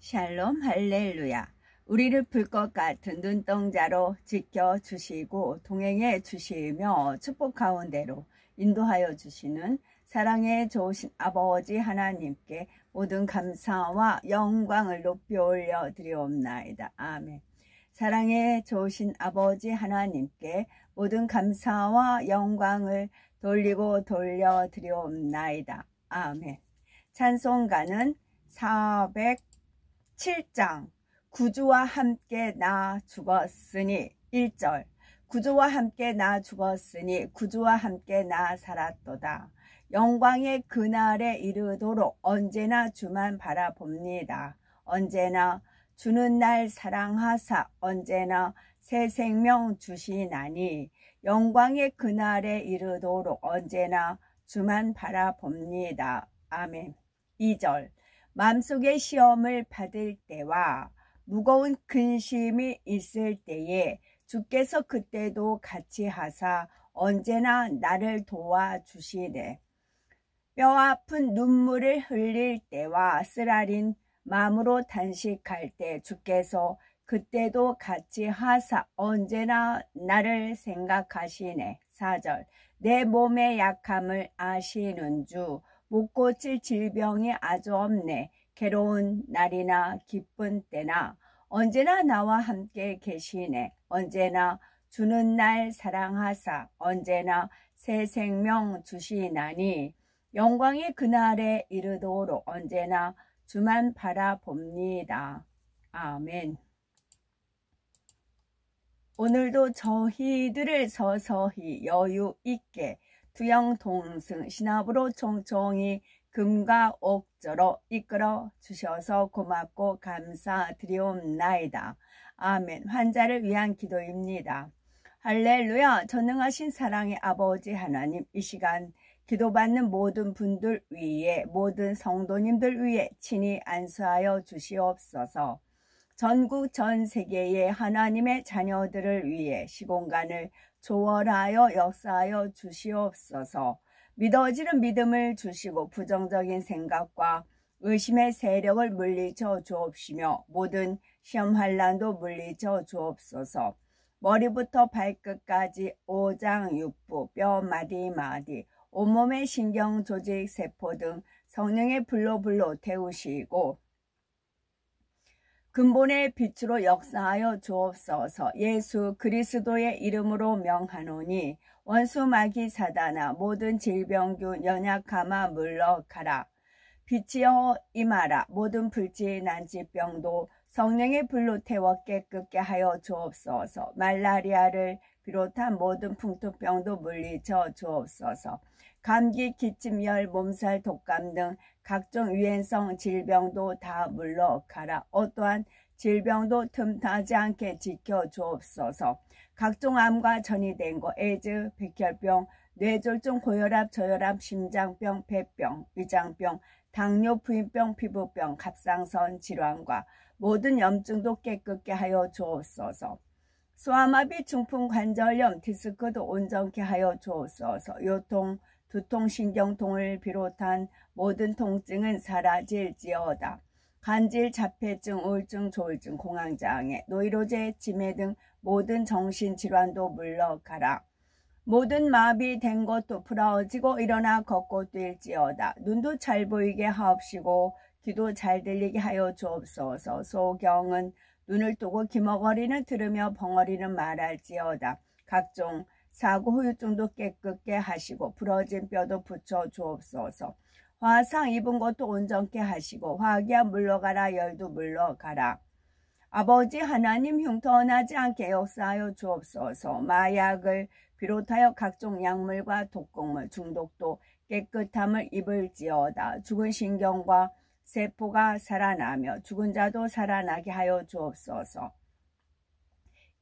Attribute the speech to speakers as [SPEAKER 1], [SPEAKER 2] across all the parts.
[SPEAKER 1] 샬롬 할렐루야. 우리를 불 것 같은 눈동자로 지켜주시고 동행해 주시며 축복 가운데로 인도하여 주시는 사랑에 좋으신 아버지 하나님께 모든 감사와 영광을 높이 올려드리옵나이다. 아멘. 사랑에 좋으신 아버지 하나님께 모든 감사와 영광을 돌려드리옵나이다. 아멘. 찬송가는 407장 구주와 함께 나 죽었으니 1절 구주와 함께 나 죽었으니 구주와 함께 나 살았도다. 영광의 그날에 이르도록 언제나 주만 바라봅니다. 언제나 주는 날 사랑하사 언제나 새 생명 주시나니 영광의 그날에 이르도록 언제나 주만 바라봅니다. 아멘. 2절 마음속의 시험을 받을 때와 무거운 근심이 있을 때에 주께서 그때도 같이 하사 언제나 나를 도와주시네. 뼈 아픈 눈물을 흘릴 때와 쓰라린 마음으로 단식할 때 주께서 그때도 같이 하사 언제나 나를 생각하시네. 4절 내 몸의 약함을 아시는 주 못 고칠 질병이 아주 없네. 괴로운 날이나 기쁜 때나 언제나 나와 함께 계시네. 언제나 주는 날 사랑하사 언제나 새 생명 주시나니 영광의 그날에 이르도록 언제나 주만 바라봅니다. 아멘. 오늘도 저희들을 서서히 여유 있게 투영 동승 신압으로 총총히 금과 옥저로 이끌어 주셔서 고맙고 감사드리옵나이다. 아멘. 환자를 위한 기도입니다. 할렐루야. 전능하신 사랑의 아버지 하나님, 이 시간 기도받는 모든 분들 위에 모든 성도님들 위에 친히 안수하여 주시옵소서. 전국 전 세계의 하나님의 자녀들을 위해 시공간을 조월하여 역사하여 주시옵소서. 믿어지는 믿음을 주시고 부정적인 생각과 의심의 세력을 물리쳐 주옵시며 모든 시험 환난도 물리쳐 주옵소서. 머리부터 발끝까지 오장육부 뼈 마디마디 온몸의 신경 조직 세포 등 성령의 불로 태우시고 근본의 빛으로 역사하여 주옵소서. 예수 그리스도의 이름으로 명하노니 원수 마귀 사단아 모든 질병균 연약함아 물러가라. 빛이여 임하라. 모든 불치 난치병도 성령의 불로 태워 깨끗게 하여 주옵소서. 말라리아를 비롯한 모든 풍토병도 물리쳐 주옵소서. 감기, 기침, 열, 몸살, 독감 등 각종 유행성 질병도 다 물러가라. 어떠한 질병도 틈타지 않게 지켜주옵소서. 각종 암과 전이된 것, 에이즈, 백혈병, 뇌졸중, 고혈압, 저혈압, 심장병, 폐병, 위장병, 당뇨, 부인병, 피부병, 갑상선 질환과 모든 염증도 깨끗게 하여 주옵소서. 소아마비, 중풍, 관절염, 디스크도 온전케 하여 주옵소서. 요통, 두통, 신경통을 비롯한 모든 통증은 사라질지어다. 간질, 자폐증, 우울증, 조울증, 공황장애, 노이로제, 치매 등 모든 정신질환도 물러가라. 모든 마비된 것도 풀어지고 일어나 걷고 뛸지어다. 눈도 잘 보이게 하옵시고 귀도 잘 들리게 하여 주옵소서. 소경은 눈을 뜨고 기머거리는 들으며 벙어리는 말할지어다. 각종 사고 후유증도 깨끗게 하시고 부러진 뼈도 붙여 주옵소서. 화상 입은 것도 온전케 하시고 화기야 물러가라. 열도 물러가라. 아버지 하나님 흉터나지 않게 역사하여 주옵소서. 마약을 비롯하여 각종 약물과 독극물 중독도 깨끗함을 입을지어다. 죽은 신경과 세포가 살아나며 죽은 자도 살아나게 하여 주옵소서.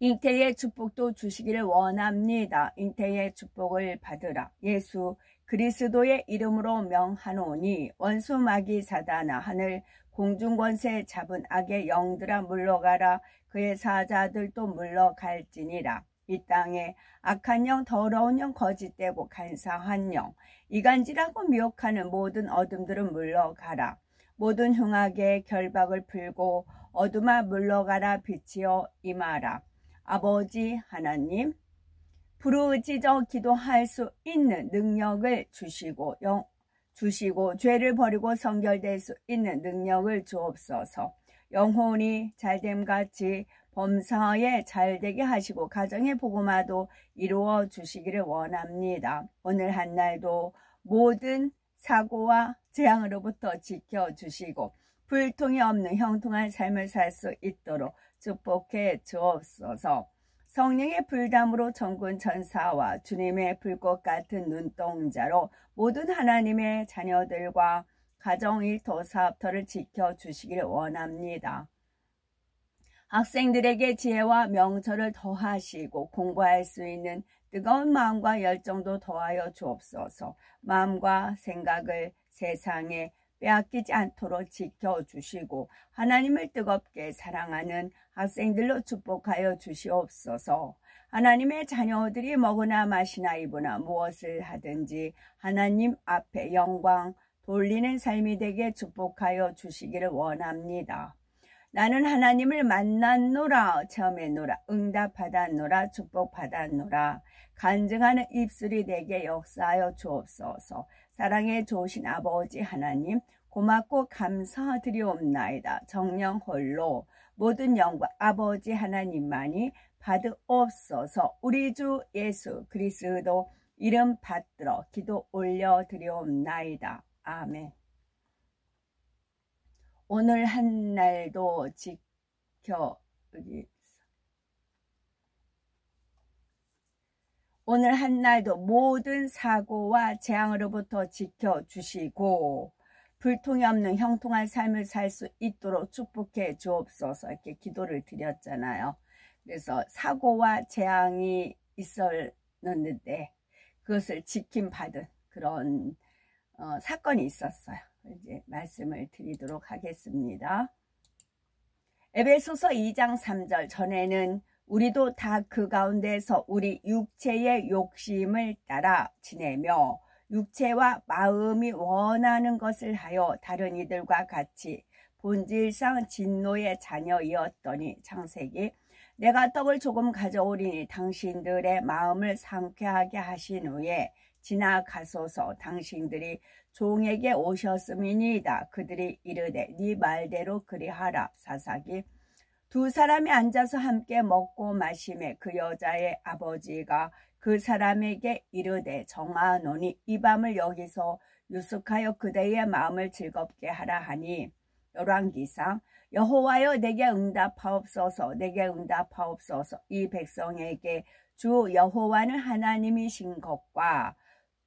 [SPEAKER 1] 잉태의 축복도 주시기를 원합니다. 잉태의 축복을 받으라. 예수 그리스도의 이름으로 명하노니 원수 마귀 사단아 하늘 공중권세 잡은 악의 영들아 물러가라. 그의 사자들도 물러갈지니라. 이 땅에 악한 영, 더러운 영, 거짓되고 간사한 영, 이간질하고 미혹하는 모든 어둠들은 물러가라. 모든 흉악의 결박을 풀고 어둠아 물러가라. 빛이여 임하라. 아버지 하나님, 부르짖어 기도할 수 있는 능력을 주시고 죄를 버리고 성결될 수 있는 능력을 주옵소서. 영혼이 잘됨같이 범사에 잘되게 하시고 가정의 복음화도 이루어 주시기를 원합니다. 오늘 한 날도 모든 사고와 재앙으로부터 지켜주시고 불통이 없는 형통한 삶을 살 수 있도록 축복해 주옵소서. 성령의 불담으로 천군 천사와 주님의 불꽃 같은 눈동자로 모든 하나님의 자녀들과 가정, 일터, 사업터를 지켜주시기를 원합니다. 학생들에게 지혜와 명철을 더하시고 공부할 수 있는 뜨거운 마음과 열정도 더하여 주옵소서. 마음과 생각을 세상에 빼앗기지 않도록 지켜주시고 하나님을 뜨겁게 사랑하는 학생들로 축복하여 주시옵소서. 하나님의 자녀들이 먹으나 마시나 입으나 무엇을 하든지 하나님 앞에 영광 돌리는 삶이 되게 축복하여 주시기를 원합니다. 나는 하나님을 만났노라, 체험했노라, 응답받았노라, 축복받았노라. 간증하는 입술이 되게 역사하여 주옵소서. 사랑에 좋으신 아버지 하나님, 고맙고 감사드리옵나이다. 정령 홀로 모든 영광 아버지 하나님만이 받으옵소서. 우리 주 예수 그리스도 이름 받들어 기도 올려드리옵나이다. 아멘. 오늘 한 날도 오늘 한 날도 모든 사고와 재앙으로부터 지켜주시고 불통이 없는 형통한 삶을 살 수 있도록 축복해 주옵소서. 이렇게 기도를 드렸잖아요. 그래서 사고와 재앙이 있었는데 그것을 지킴받은 그런 사건이 있었어요. 이제 말씀을 드리도록 하겠습니다. 에베소서 2장 3절 전에는 우리도 다 그 가운데서 우리 육체의 욕심을 따라 지내며 육체와 마음이 원하는 것을 하여 다른 이들과 같이 본질상 진노의 자녀이었더니 창세기 내가 떡을 조금 가져오리니 당신들의 마음을 상쾌하게 하신 후에 지나가소서. 당신들이 종에게 오셨음이니이다. 그들이 이르되 네 말대로 그리하라. 사사기 두 사람이 앉아서 함께 먹고 마시매 그 여자의 아버지가 그 사람에게 이르되 정하노니 이 밤을 여기서 유숙하여 그대의 마음을 즐겁게 하라 하니 열왕기상 여호와여 내게 응답하옵소서. 내게 응답하옵소서. 이 백성에게 주 여호와는 하나님이신 것과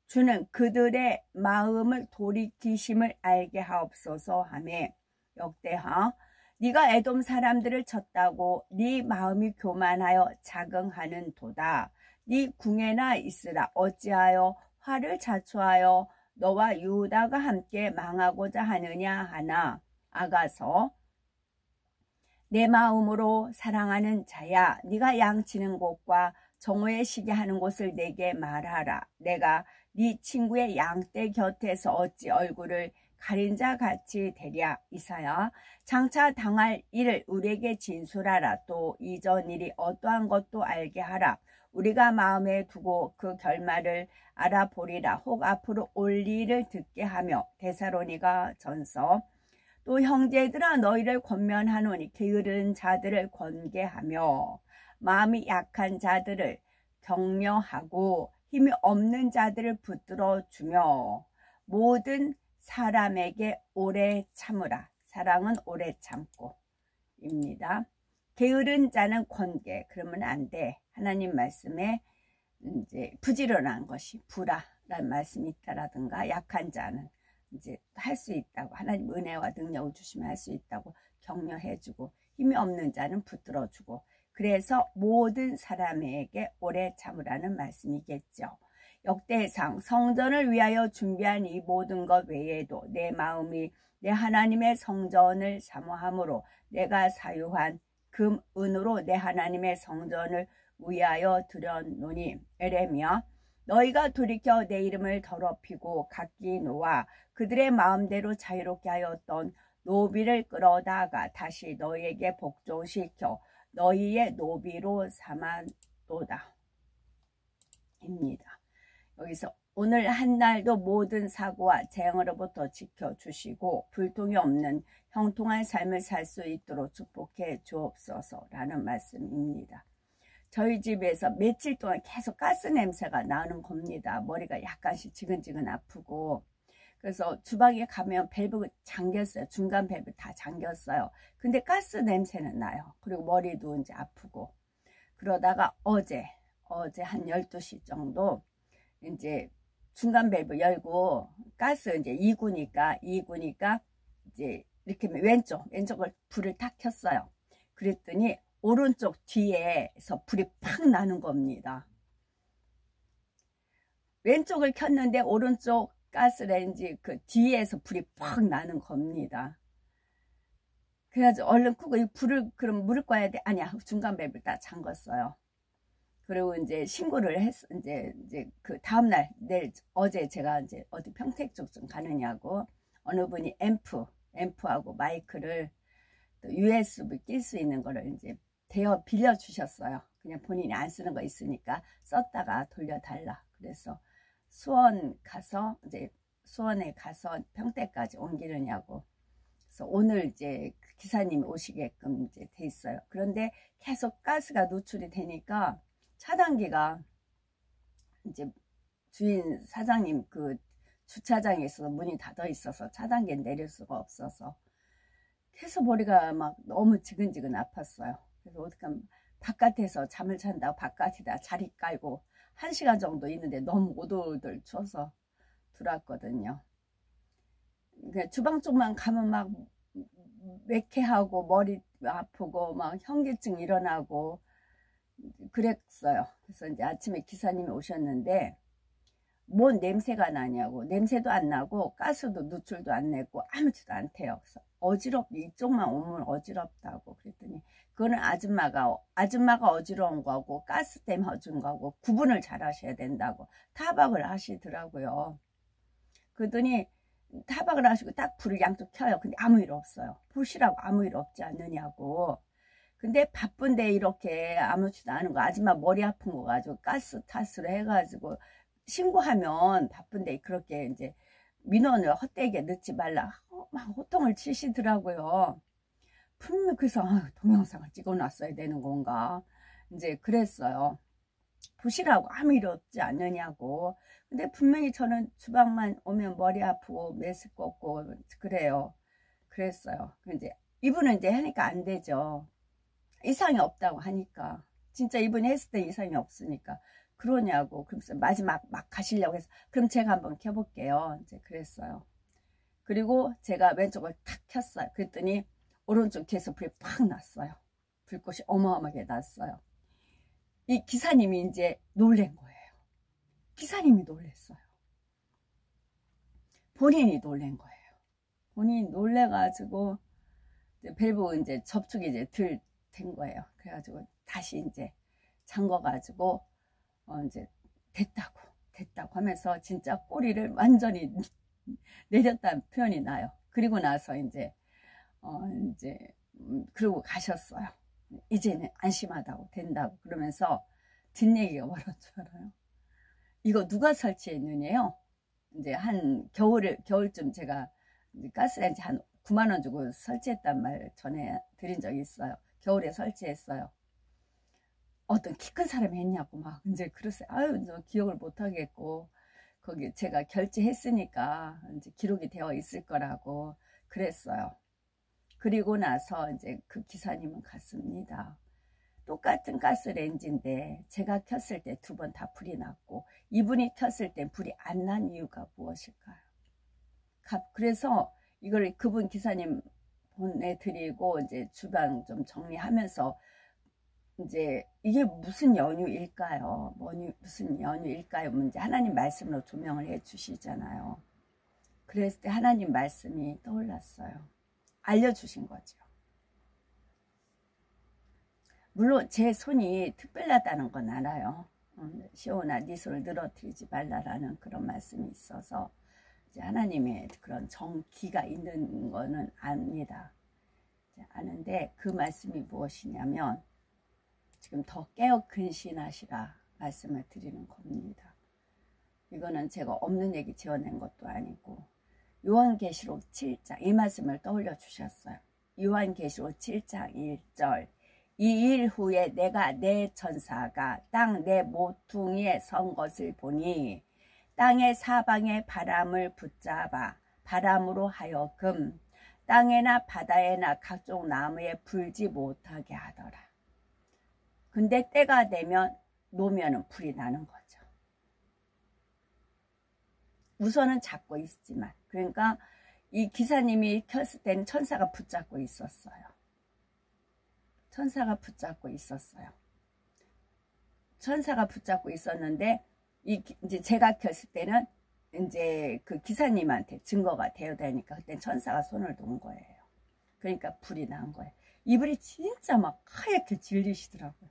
[SPEAKER 1] 주는 그들의 마음을 돌이키심을 알게 하옵소서 하며 역대하 네가 에돔 사람들을 쳤다고 네 마음이 교만하여 자긍하는 도다. 네 궁에나 있으라. 어찌하여 화를 자초하여 너와 유다가 함께 망하고자 하느냐 하나. 아가서 내 마음으로 사랑하는 자야 네가 양치는 곳과 정오에 쉬게 하는 곳을 내게 말하라. 내가 네 친구의 양떼 곁에서 어찌 얼굴을 가린 자 같이 되랴. 이사야 장차 당할 일을 우리에게 진술하라. 또 이전 일이 어떠한 것도 알게 하라. 우리가 마음에 두고 그 결말을 알아보리라. 혹 앞으로 올 일을 듣게 하며 데살로니가 전서 또 형제들아 너희를 권면하노니 게으른 자들을 권계하며 마음이 약한 자들을 격려하고 힘이 없는 자들을 붙들어 주며 모든 사람에게 오래 참으라. 사랑은 오래 참고 입니다. 게으른 자는 권계 그러면 안 돼. 하나님 말씀에 이제 부지런한 것이 부라라는 말씀이 있다라든가 약한 자는 이제 할 수 있다고 하나님 은혜와 능력을 주시면 할 수 있다고 격려해주고 힘이 없는 자는 붙들어주고 그래서 모든 사람에게 오래 참으라는 말씀이겠죠. 역대상 성전을 위하여 준비한 이 모든 것 외에도 내 마음이 내 하나님의 성전을 사모함으로 내가 사유한 금, 은으로 내 하나님의 성전을 위하여 드렸노니 에레미야 너희가 돌이켜 내 이름을 더럽히고 각기 놓아 그들의 마음대로 자유롭게 하였던 노비를 끌어다가 다시 너희에게 복종시켜 너희의 노비로 삼아도다. 입니다. 여기서 오늘 한날도 모든 사고와 재앙으로부터 지켜주시고 불통이 없는 형통한 삶을 살 수 있도록 축복해 주옵소서 라는 말씀입니다. 저희 집에서 며칠 동안 계속 가스 냄새가 나는 겁니다. 머리가 약간씩 지근지근 아프고, 그래서 주방에 가면 밸브가 잠겼어요. 중간 밸브 다 잠겼어요. 근데 가스 냄새는 나요. 그리고 머리도 이제 아프고. 그러다가 어제 한 12시 정도 이제 중간 밸브 열고 가스 이제 2구니까 이제 이렇게 왼쪽을 불을 탁 켰어요. 그랬더니 오른쪽 뒤에서 불이 팍 나는 겁니다. 왼쪽을 켰는데 오른쪽 가스레인지 그 뒤에서 불이 팍 나는 겁니다. 그래가지고 얼른 끄고 이 불을 그럼 물을 꺼야 돼. 아니야, 중간 밸브를 다 잠궜어요. 그리고 이제 신고를 했어. 이제 그 다음날 어제 제가 이제 어디 평택 쪽 좀 가느냐고 어느 분이 앰프하고 마이크를 또 USB 낄 수 있는 거를 이제 대여 빌려 주셨어요. 그냥 본인이 안 쓰는 거 있으니까 썼다가 돌려달라. 그래서 수원에 가서 평택까지 옮기느냐고. 그래서 오늘 이제 기사님이 오시게끔 이제 돼 있어요. 그런데 계속 가스가 노출이 되니까 차단기가 이제 주인 사장님 그 주차장에 있어서 문이 닫아 있어서 차단기 내릴 수가 없어서 계속 머리가 막 너무 지근지근 아팠어요. 그래서 어떡하면 바깥에서 잠을 잔다고 바깥에다 자리 깔고 1시간 정도 있는데 너무 오돌오돌 추워서 들어왔거든요. 그러니까 주방 쪽만 가면 막 매캐하고 머리 아프고 막 현기증 일어나고 그랬어요. 그래서 이제 아침에 기사님이 오셨는데 뭔 냄새가 나냐고. 냄새도 안 나고 가스도 누출도 안 내고 아무렇지도 않대요. 그래서 이쪽만 오면 어지럽다고 그랬더니 그거는 아줌마가 어지러운 거고 가스 때문에 어지러운 거고 구분을 잘 하셔야 된다고 타박을 하시더라고요. 그러더니 타박을 하시고 딱 불을 양쪽 켜요. 근데 아무 일 없어요. 보시라고 아무 일 없지 않느냐고. 근데 바쁜데 이렇게 아무렇지도 않은 거 아줌마 머리 아픈 거 가지고 가스 탓으로 해가지고 신고하면 바쁜데 그렇게 이제 민원을 헛되게 넣지 말라 막 호통을 치시더라고요. 분명 그래서 동영상을 찍어놨어야 되는 건가 이제 그랬어요. 보시라고 아무 일 없지 않느냐고. 근데 분명히 저는 주방만 오면 머리 아프고 메스껍고 그래요. 그랬어요. 이제 이분은 이제 하니까 안 되죠. 이상이 없다고 하니까. 진짜 이분이 했을 때 이상이 없으니까 그러냐고. 그래서 마지막 막 가시려고 해서 그럼 제가 한번 켜볼게요. 이제 그랬어요. 그리고 제가 왼쪽을 탁 켰어요. 그랬더니 오른쪽 뒤에서 불이 팍 났어요. 불꽃이 어마어마하게 났어요. 이 기사님이 이제 놀란 거예요. 기사님이 놀랬어요. 본인이 놀란 거예요. 본인이 놀래가지고 밸브 이제 접촉이 이제 덜 된 거예요. 그래가지고 다시 이제 잠궈가지고 이제 됐다고 하면서 진짜 꼬리를 완전히 내렸다는 표현이 나요. 그리고 나서 이제 그러고 가셨어요. 이제는 안심하다고 된다고 그러면서 뒷얘기가 뭐라는 줄 알아요? 이거 누가 설치했느냐요? 이제 한 겨울쯤 제가 가스레인지 한 9만 원 주고 설치했단 말 전에 드린 적이 있어요. 겨울에 설치했어요. 어떤 키 큰 사람이 했냐고 막 이제 그러세요. 아유, 저 기억을 못 하겠고 거기 제가 결제했으니까 이제 기록이 되어 있을 거라고 그랬어요. 그리고 나서 이제 그 기사님은 갔습니다. 똑같은 가스레인지인데 제가 켰을 때 2번 다 불이 났고 이분이 켰을 때 불이 안 난 이유가 무엇일까요? 그래서 이걸 그분 기사님 보내드리고 이제 주방 좀 정리하면서 이제 이게 무슨 연유일까요? 무슨 연유일까요? 문제 하나님 말씀으로 조명을 해 주시잖아요. 그랬을 때 하나님 말씀이 떠올랐어요. 알려주신 거죠. 물론 제 손이 특별하다는 건 알아요. 시온아 네 손을 늘어뜨리지 말라라는 그런 말씀이 있어서 하나님의 그런 정기가 있는 거는 압니다. 아는데 그 말씀이 무엇이냐면 지금 더 깨어 근신하시라 말씀을 드리는 겁니다. 이거는 제가 없는 얘기 지어낸 것도 아니고 요한계시록 7장 이 말씀을 떠올려 주셨어요. 요한계시록 7장 1절 이 일 후에 내가 내 천사가 땅 내 모퉁이에 선 것을 보니 땅의 사방에 바람을 붙잡아 바람으로 하여금 땅에나 바다에나 각종 나무에 불지 못하게 하더라. 근데 때가 되면 놓으면 불이 나는 거죠. 우선은 잡고 있지만 그러니까 이 기사님이 켰을 때는 천사가 붙잡고 있었어요. 천사가 붙잡고 있었어요. 천사가 붙잡고 있었는데 이제 제가 켰을 때는 이제 그 기사님한테 증거가 되어야 되니까 그때 천사가 손을 놓은 거예요. 그러니까 불이 난 거예요. 이불이 진짜 막 하얗게 질리시더라고요.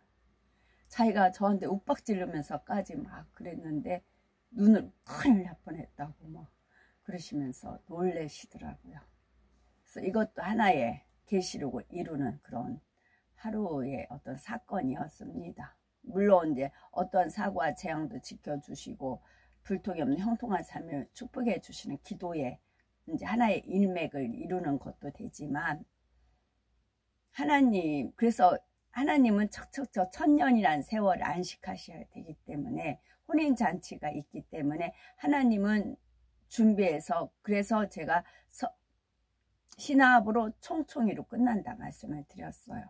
[SPEAKER 1] 자기가 저한테 욱박 지르면서까지 막 그랬는데 눈을 큰일 날 뻔했다고 막 그러시면서 놀래시더라고요. 그래서 이것도 하나의 계시록을 이루는 그런 하루의 어떤 사건이었습니다. 물론 이제 어떤 사고와 재앙도 지켜주시고 불통이 없는 형통한 삶을 축복해 주시는 기도에 이제 하나의 일맥을 이루는 것도 되지만 하나님 그래서 하나님은 척척 천년이라는 세월을 안식하셔야 되기 때문에 혼인잔치가 있기 때문에 하나님은 준비해서 그래서 제가 신압으로 총총이로 끝난다 말씀을 드렸어요.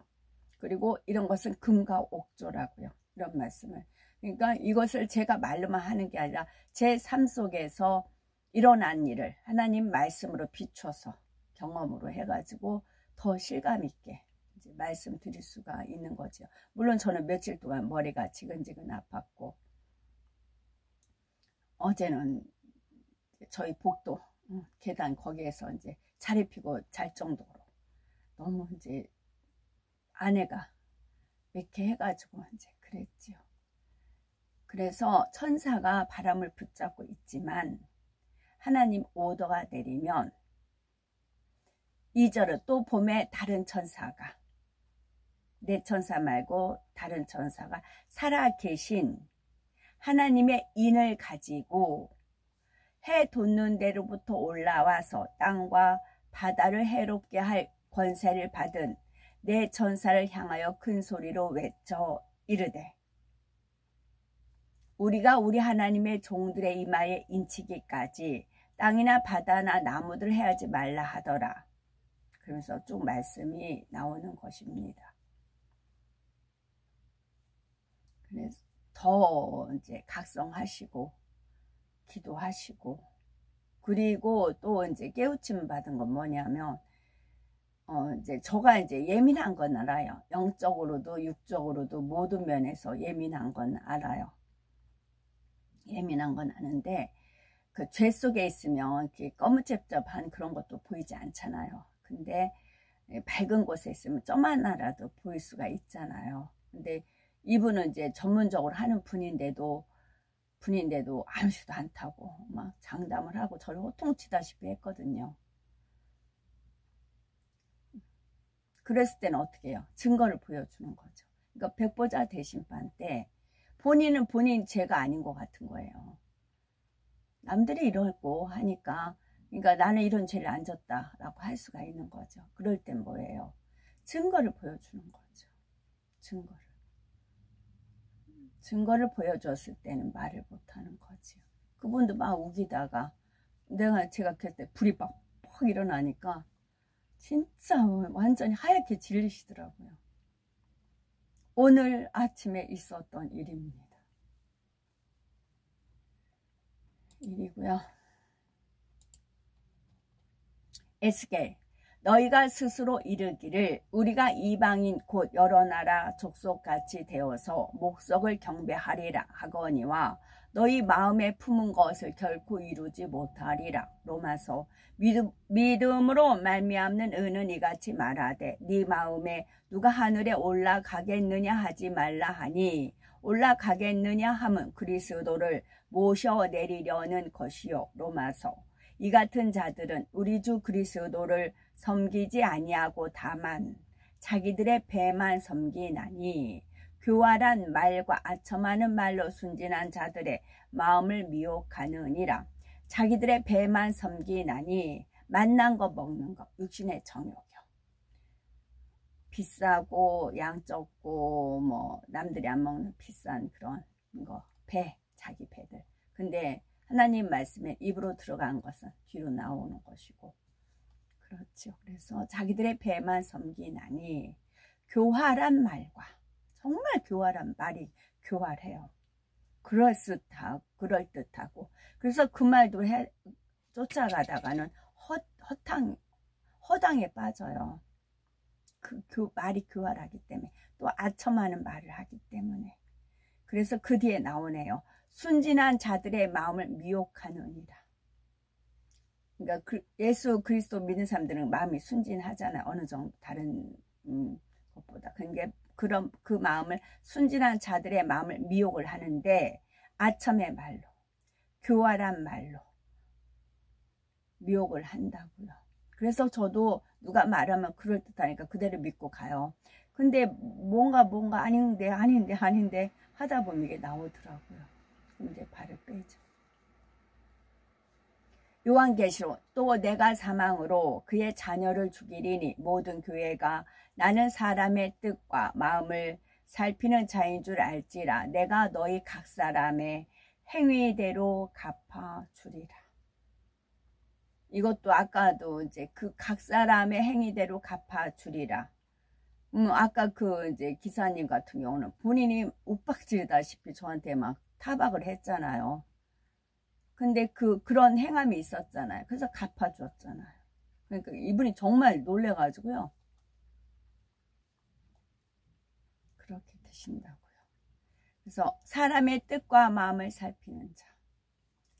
[SPEAKER 1] 그리고 이런 것은 금과 옥조라고요. 이런 말씀을. 그러니까 이것을 제가 말로만 하는 게 아니라 제 삶 속에서 일어난 일을 하나님 말씀으로 비춰서 경험으로 해가지고 더 실감 있게 이제 말씀드릴 수가 있는 거죠. 물론 저는 며칠 동안 머리가 지근지근 아팠고 어제는 저희 복도 계단 거기에서 이제 자리 피고 잘 정도로 너무 이제 아내가 이렇게 해가지고 이제 그랬지요. 그래서 천사가 바람을 붙잡고 있지만 하나님 오더가 내리면 2절은 또 봄에 다른 천사가 내 천사 말고 다른 천사가 살아계신 하나님의 인을 가지고 해 돋는 데로부터 올라와서 땅과 바다를 해롭게 할 권세를 받은 내 천사를 향하여 큰 소리로 외쳐 이르되 우리가 우리 하나님의 종들의 이마에 인치기까지 땅이나 바다나 나무들 해하지 말라 하더라. 그러면서 쭉 말씀이 나오는 것입니다. 그래서 더 이제 각성하시고 기도하시고 그리고 또 이제 깨우침 받은 건 뭐냐면 이제 저가 이제 예민한 건 알아요. 영적으로도 육적으로도 모든 면에서 예민한 건 알아요. 예민한 건 아는데 그 죄 속에 있으면 이렇게 꺼무cepcep한 그런 것도 보이지 않잖아요. 근데 밝은 곳에 있으면 점 하나라도 보일 수가 있잖아요. 근데 이분은 이제 전문적으로 하는 분인데도 아무렇지도 않다고 막 장담을 하고 저를 호통치다시피 했거든요. 그랬을 때는 어떻게 해요? 증거를 보여주는 거죠. 그러니까 백보자 대심판 때 본인은 본인 죄가 아닌 것 같은 거예요. 남들이 이러고 하니까 그러니까 나는 이런 죄를 안 졌다라고 할 수가 있는 거죠. 그럴 땐 뭐예요? 증거를 보여주는 거죠. 증거를 보여줬을 때는 말을 못하는 거죠. 그분도 막 우기다가 제가 그때 불이 막 일어나니까 진짜 완전히 하얗게 질리시더라고요. 오늘 아침에 있었던 일입니다. 일이고요. 에스겔 너희가 스스로 이르기를 우리가 이방인 곧 여러 나라 족속같이 되어서 목석을 경배하리라 하거니와 너희 마음에 품은 것을 결코 이루지 못하리라. 로마서 믿음으로 말미암는 의는 이같이 말하되 네 마음에 누가 하늘에 올라가겠느냐 하지 말라 하니 올라가겠느냐 함은 그리스도를 모셔내리려는 것이요. 로마서 이 같은 자들은 우리 주 그리스도를 섬기지 아니하고 다만 자기들의 배만 섬기나니 교활한 말과 아첨하는 말로 순진한 자들의 마음을 미혹하느니라. 자기들의 배만 섬기나니 맛난 거 먹는 거, 육신의 정욕이요. 비싸고 양 적고 뭐 남들이 안 먹는 비싼 그런 거, 배, 자기 배들. 근데 하나님 말씀에 입으로 들어간 것은 뒤로 나오는 것이고, 그렇죠. 그래서 자기들의 배만 섬기나니 교활한 말과, 정말 교활한 말이 교활해요. 그럴듯하고. 그래서 그 말도 쫓아가다가는 허당에 빠져요. 말이 교활하기 때문에, 또 아첨하는 말을 하기 때문에. 그래서 그 뒤에 나오네요. 순진한 자들의 마음을 미혹하느니라. 그러니까 예수 그리스도 믿는 사람들은 마음이 순진하잖아요. 어느 정도 다른 것보다. 그러니까 그 마음을, 순진한 자들의 마음을 미혹을 하는데, 아첨의 말로, 교활한 말로 미혹을 한다고요. 그래서 저도 누가 말하면 그럴듯하니까 그대로 믿고 가요. 근데 뭔가 아닌데 하다 보면 이게 나오더라고요. 그럼 이제 발을 빼죠. 요한계시록, 또 내가 사망으로 그의 자녀를 죽이리니 모든 교회가 나는 사람의 뜻과 마음을 살피는 자인 줄 알지라. 내가 너희 각 사람의 행위대로 갚아주리라. 이것도 아까도 이제 그 각 사람의 행위대로 갚아주리라. 아까 이제 기사님 같은 경우는 본인이 윽박지르다시피 저한테 막 타박을 했잖아요. 근데 그런 행함이 있었잖아요. 그래서 갚아주었잖아요. 그러니까 이분이 정말 놀래가지고요. 그렇게 되신다고요. 그래서 사람의 뜻과 마음을 살피는 자.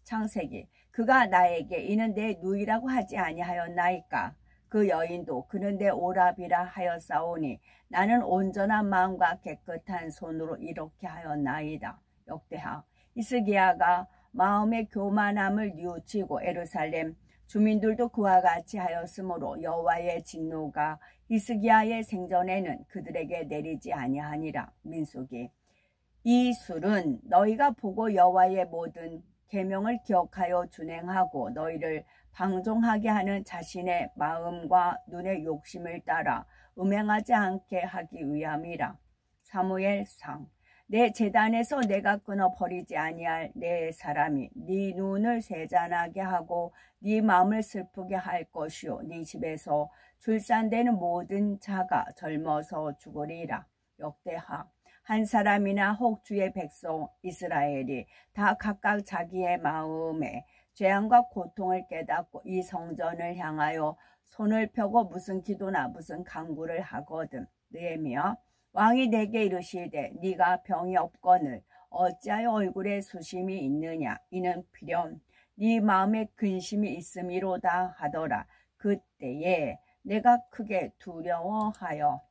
[SPEAKER 1] 창세기, 그가 나에게 이는 내 누이라고 하지 아니하였나이까. 그 여인도 그는 내 오랍이라 하였사오니 나는 온전한 마음과 깨끗한 손으로 이렇게 하였나이다. 역대하. 히스기야가 마음의 교만함을 뉘우치고 에루살렘 주민들도 그와 같이 하였으므로 여호와의 진노가 히스기야의 생전에는 그들에게 내리지 아니하니라. 민수기. 이 술은 너희가 보고 여호와의 모든 계명을 기억하여 준행하고 너희를 방종하게 하는 자신의 마음과 눈의 욕심을 따라 음행하지 않게 하기 위함이라. 사무엘상. 내 제단에서 내가 끊어버리지 아니할 내 사람이 네 눈을 세잔하게 하고 네 마음을 슬프게 할 것이요 네 집에서 출산되는 모든 자가 젊어서 죽으리라. 역대하. 한 사람이나 혹 주의 백성 이스라엘이 다 각각 자기의 마음에 죄악과 고통을 깨닫고 이 성전을 향하여 손을 펴고 무슨 기도나 무슨 간구를 하거든. 느헤미야. 왕이 내게 이르시되 네가 병이 없거늘 어찌하여 얼굴에 수심이 있느냐. 이는 필연 네 마음에 근심이 있음이로다 하더라. 그때에 내가 크게 두려워하여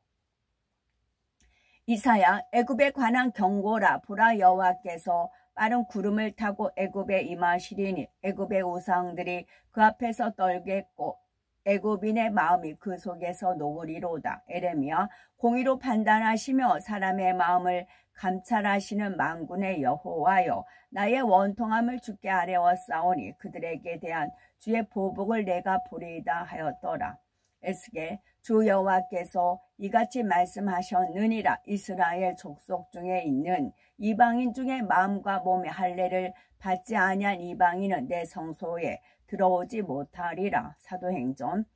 [SPEAKER 1] 이사야. 애굽에 관한 경고라. 보라, 여호와께서 빠른 구름을 타고 애굽에 임하시리니 애굽의 우상들이 그 앞에서 떨겠고 애굽인의 마음이 그 속에서 녹으리로다. 에레미야. 공의로 판단하시며 사람의 마음을 감찰하시는 만군의 여호와여, 나의 원통함을 주께 아뢰었사오니 그들에게 대한 주의 보복을 내가 보리이다 하였더라. 에스겔. 주 여호와께서 이같이 말씀하셨느니라. 이스라엘 족속 중에 있는 이방인 중에 마음과 몸의 할례를 받지 아니한 이방인은 내 성소에 들어오지 못하리라. 사도행전.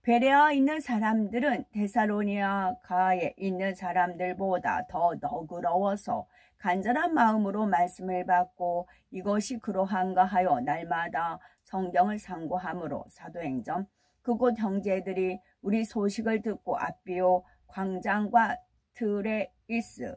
[SPEAKER 1] 베레아에 있는 사람들은 데살로니가에 있는 사람들보다 더 너그러워서 간절한 마음으로 말씀을 받고 이것이 그러한가 하여 날마다 성경을 상고하므로. 사도행전. 그곳 형제들이 우리 소식을 듣고 아비오 광장과 트레이스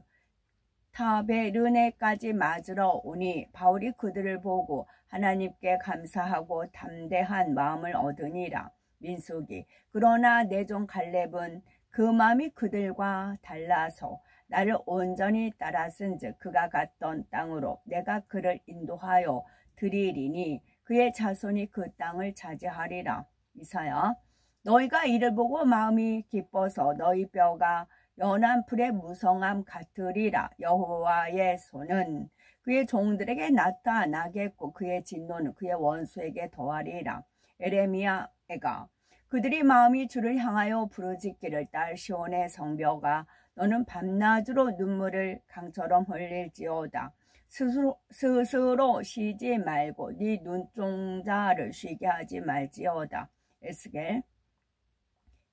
[SPEAKER 1] 타베르네까지 맞으러 오니 바울이 그들을 보고 하나님께 감사하고 담대한 마음을 얻으니라. 민수기. 그러나 내 종 갈렙은 그 마음이 그들과 달라서 나를 온전히 따랐은즉 그가 갔던 땅으로 내가 그를 인도하여 드리리니 그의 자손이 그 땅을 차지하리라. 이사야. 너희가 이를 보고 마음이 기뻐서 너희 뼈가 연한 풀의 무성함 같으리라. 여호와의 손은 그의 종들에게 나타나겠고 그의 진노는 그의 원수에게 더하리라. 에레미야가 그들이 마음이 주를 향하여 부르짖기를 딸 시온의 성벽아 너는 밤낮으로 눈물을 강처럼 흘릴지어다. 스스로 쉬지 말고 네 눈동자를 쉬게 하지 말지어다. 에스겔.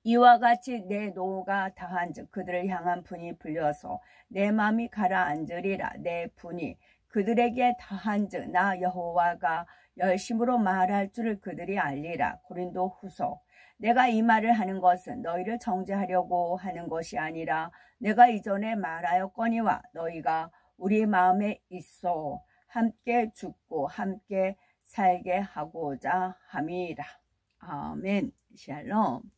[SPEAKER 1] 이와 같이 내 노가 다한즉 그들을 향한 분이 불려서 내 마음이 가라앉으리라. 내 분이 그들에게 다한즉 나 여호와가 열심으로 말할 줄을 그들이 알리라. 고린도 후서. 내가 이 말을 하는 것은 너희를 정죄하려고 하는 것이 아니라 내가 이전에 말하였거니와 너희가 우리 마음에 있어 함께 죽고 함께 살게 하고자 함이라. 아멘. 샬롬.